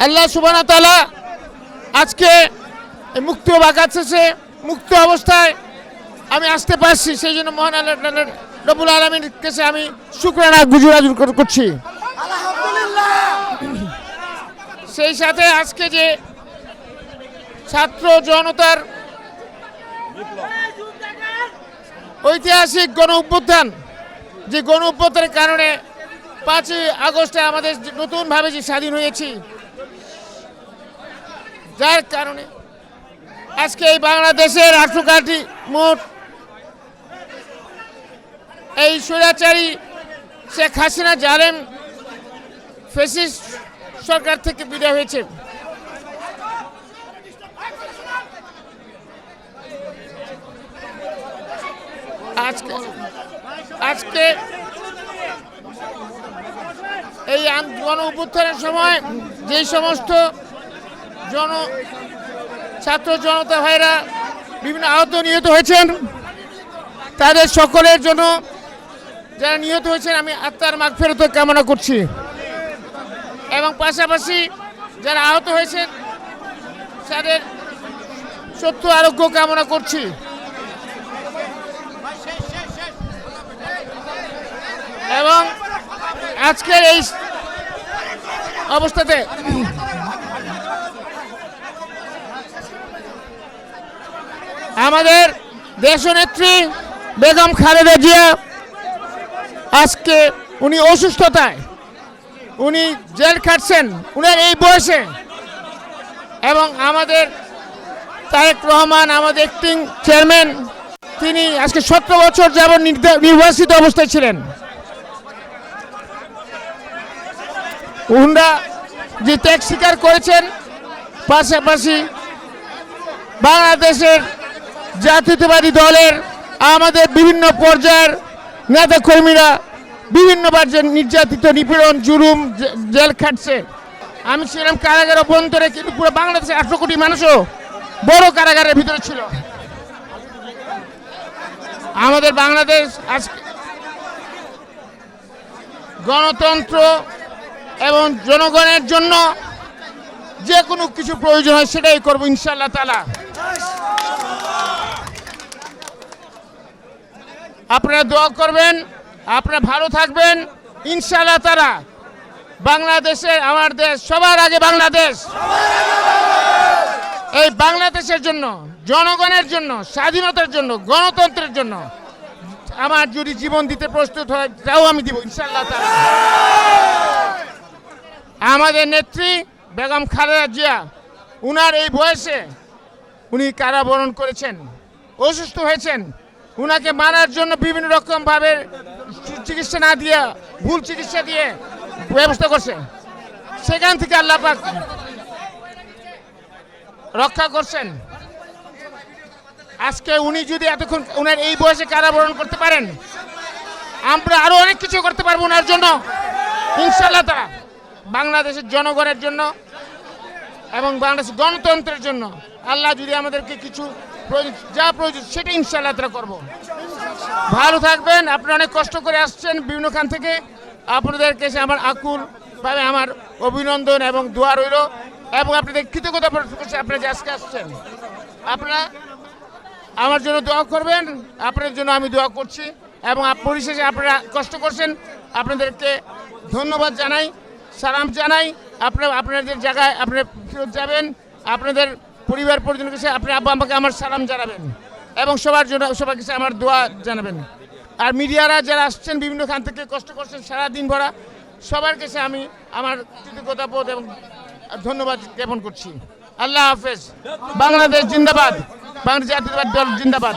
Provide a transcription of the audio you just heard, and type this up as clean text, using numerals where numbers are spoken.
আল্লাহ সুবহানাহু ওয়া তাআলা আজকে মুক্ত বাগাচ্ছে মুক্ত অবস্থায় আমি আসতে পারছি, সেই জন্য মহান আল্লাহ রব্বুল আলামিনের কাছে আমি শুকরানা গুজার করছি। সেই সাথে আজকে যে ছাত্র জনতার ঐতিহাসিক গণ অভ্যুত্থান, যে গণ অভ্যুত্থানের কারণে 5ই আগস্টে আমাদের নতুনভাবে যে স্বাধীন হয়েছি, যার কারণে আজকে এই বাংলাদেশের 18 কোটি মোট এই স্বৈরাচারী শেখ হাসিনা জালেম ফ্যাসিস্ট সরকার থেকে বিদায় হয়েছে। আজকে এই গণ অভ্যুত্থানের সময় যেই সমস্ত ছাত্র জনতা ভাইরা বিভিন্ন আহত নিহত হয়েছেন, তাদের সকলের জন্য, যারা নিহত হয়েছেন, আমি আত্মার মাগফিরাত কামনা করছি এবং পাশাপাশি যারা আহত হয়েছেন তাদের সত্য আরোগ্য কামনা করছি। এবং আজকের এই অবস্থাতে আমাদের দেশনেত্রী বেগম খালেদা জিয়া আজকে উনি অসুস্থতায় উনি জেল খাটছেন উনার এই বয়সে, এবং আমাদের তারেক রহমান আমাদের অ্যাক্টিং চেয়ারম্যান তিনি আজকে 17 বছর যাবত নির্বাসিত অবস্থায় ছিলেন। উনারা যে ত্যাগ স্বীকার করেছেন, পাশাপাশি বাংলাদেশের জাতীয়তাবাদী দলের আমাদের বিভিন্ন পর্যায়ের নেতা কর্মীরা বিভিন্নবার যে নির্যাতিত, নিপীড়ন, জুলুম, জেল খাটছে। আমি ছিলাম কারাগার অভ্যন্তরে, কিন্তু পুরো বাংলাদেশের 18 কোটি মানুষও বড় কারাগারের ভিতরে ছিল। আমাদের বাংলাদেশ আজকে গণতন্ত্র এবং জনগণের জন্য যে কোনো কিছু প্রয়োজন হয় সেটাই করবো ইনশাআল্লাহ তাআলা। আপনারা দোয়া করবেন, আপনারা ভালো থাকবেন ইনশাআল্লাহ তাআলা। বাংলাদেশের, আমার দেশ, সবার আগে বাংলাদেশ। এই বাংলাদেশের জন্য, জনগণের জন্য, স্বাধীনতার জন্য, গণতন্ত্রের জন্য আমার যদি জীবন দিতে প্রস্তুত হয় তাও আমি দিব ইনশাআল্লাহ তাআলা। আমাদের নেত্রী বেগম খালেদা জিয়া উনার এই বয়সে উনি কারাবরণ করেছেন, অসুস্থ হয়েছেন। উনাকে মারার জন্য বিভিন্ন রকমভাবে চিকিৎসা না দিয়ে, ভুল চিকিৎসা দিয়ে ব্যবস্থা করছে, সেখান থেকে আল্লাহ পাক রক্ষা করছেন। আজকে উনি যদি এতক্ষণ উনার এই বয়সে কারাবরণ করতে পারেন, আমরা আরো অনেক কিছু করতে পারবো ওনার জন্য ইনশাআল্লাহ তাআলা। বাংলাদেশের জনগণের জন্য এবং বাংলাদেশের গণতন্ত্রের জন্য আল্লাহ যদি আমাদেরকে কিছু যা প্রয়োজন সেটা ইনশাআল্লাহ তাআলা করব। ভালো থাকবেন। আপনারা অনেক কষ্ট করে আসছেন বিভিন্ন খান থেকে, আপনাদের কাছে আমার আকুল ভাবে আমার অভিনন্দন এবং দোয়া রইল, এবং আপনাদের কৃতজ্ঞতা প্রকাশ করছি আপনারা যে আজকে আসছেন। আপনারা আমার জন্য দোয়া করবেন, আপনাদের জন্য আমি দোয়া করছি, এবং পরিশেষে আপনারা কষ্ট করছেন, আপনাদেরকে ধন্যবাদ জানাই, সালাম জানাই। আপনারা আপনাদের জায়গায় আপনারা ফেরত যাবেন, আপনাদের পরিবার পরিজনের কাছে আপনার আব্বা আম্মাকে আমার সালাম জানাবেন, এবং সবার জন্য সবার কাছে আমার দোয়া জানাবেন। আর মিডিয়ারা যারা আসছেন বিভিন্ন খান থেকে কষ্ট করছেন সারাদিন ভরা, সবার কাছে আমি আমার কৃতজ্ঞতা বোধ এবং ধন্যবাদ জ্ঞাপন করছি। আল্লাহ হাফেজ। বাংলাদেশ জিন্দাবাদ, বাংলাদেশ জাতীয়তাবাদী দল জিন্দাবাদ।